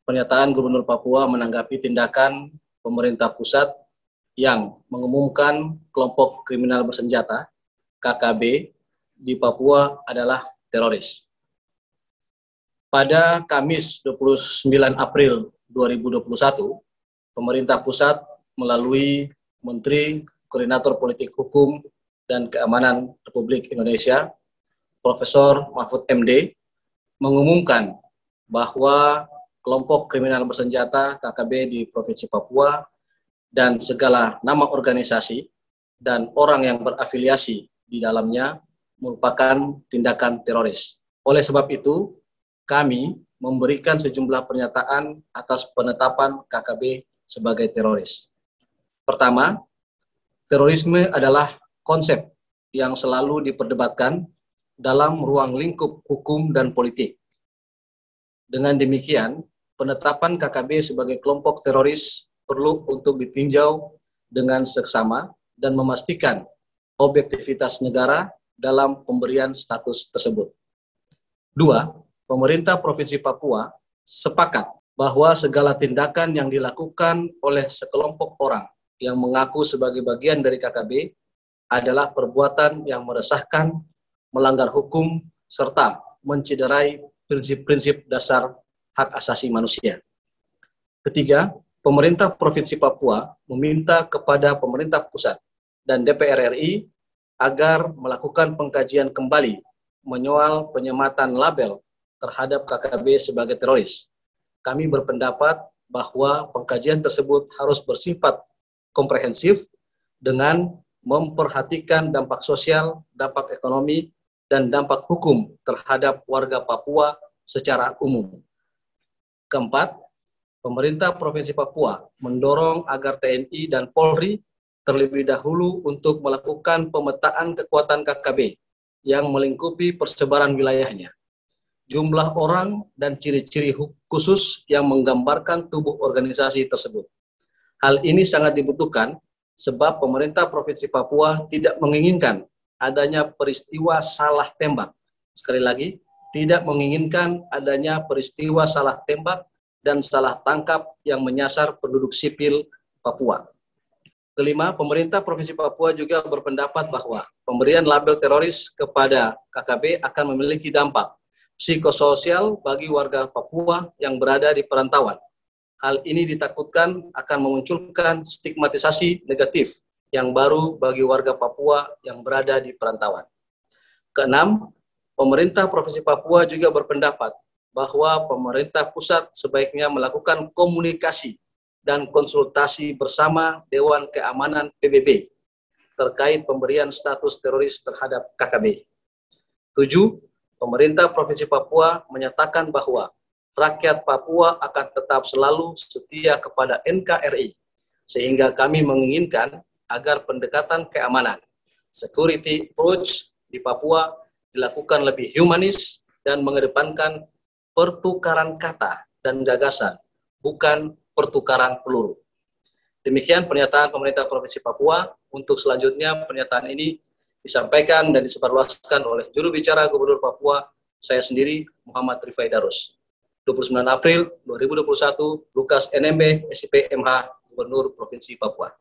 pernyataan Gubernur Papua menanggapi tindakan pemerintah pusat yang mengumumkan kelompok kriminal bersenjata KKB di Papua adalah teroris. Pada Kamis 29 April 2021, pemerintah pusat melalui Menteri Koordinator Politik Hukum dan Keamanan Republik Indonesia, Profesor Mahfud MD, mengumumkan bahwa kelompok kriminal bersenjata KKB di Provinsi Papua dan segala nama organisasi dan orang yang berafiliasi di dalamnya merupakan tindakan teroris. Oleh sebab itu, kami memberikan sejumlah pernyataan atas penetapan KKB sebagai teroris. Pertama, terorisme adalah konsep yang selalu diperdebatkan dalam ruang lingkup hukum dan politik. Dengan demikian, penetapan KKB sebagai kelompok teroris perlu untuk ditinjau dengan seksama dan memastikan objektivitas negara dalam pemberian status tersebut. Dua, pemerintah Provinsi Papua sepakat bahwa segala tindakan yang dilakukan oleh sekelompok orang yang mengaku sebagai bagian dari KKB adalah perbuatan yang meresahkan, melanggar hukum, serta mencederai prinsip-prinsip dasar hak asasi manusia. Ketiga, pemerintah Provinsi Papua meminta kepada pemerintah pusat dan DPR RI agar melakukan pengkajian kembali menyoal penyematan label terhadap KKB sebagai teroris. Kami berpendapat bahwa pengkajian tersebut harus bersifat komprehensif dengan memperhatikan dampak sosial, dampak ekonomi, dan dampak hukum terhadap warga Papua secara umum. Keempat, pemerintah Provinsi Papua mendorong agar TNI dan Polri terlebih dahulu untuk melakukan pemetaan kekuatan KKB yang melingkupi persebaran wilayahnya, jumlah orang, dan ciri-ciri khusus yang menggambarkan tubuh organisasi tersebut. Hal ini sangat dibutuhkan sebab pemerintah Provinsi Papua tidak menginginkan adanya peristiwa salah tembak. Sekali lagi, tidak menginginkan adanya peristiwa salah tembak dan salah tangkap yang menyasar penduduk sipil Papua. Kelima, pemerintah Provinsi Papua juga berpendapat bahwa pemberian label teroris kepada KKB akan memiliki dampak psikososial bagi warga Papua yang berada di perantauan. Hal ini ditakutkan akan memunculkan stigmatisasi negatif yang baru bagi warga Papua yang berada di perantauan. Keenam, pemerintah Provinsi Papua juga berpendapat bahwa pemerintah pusat sebaiknya melakukan komunikasi dan konsultasi bersama Dewan Keamanan PBB terkait pemberian status teroris terhadap KKB. 7. Pemerintah Provinsi Papua menyatakan bahwa rakyat Papua akan tetap selalu setia kepada NKRI, sehingga kami menginginkan agar pendekatan keamanan, security approach di Papua dilakukan lebih humanis dan mengedepankan pertukaran kata dan gagasan, bukan pertukaran peluru. Demikian pernyataan pemerintah Provinsi Papua. Untuk selanjutnya pernyataan ini disampaikan dan disebarluaskan oleh juru bicara Gubernur Papua, saya sendiri, Muhammad Rifai Darus. 29 April 2021, Lukas NMB, SIP MH, Gubernur Provinsi Papua.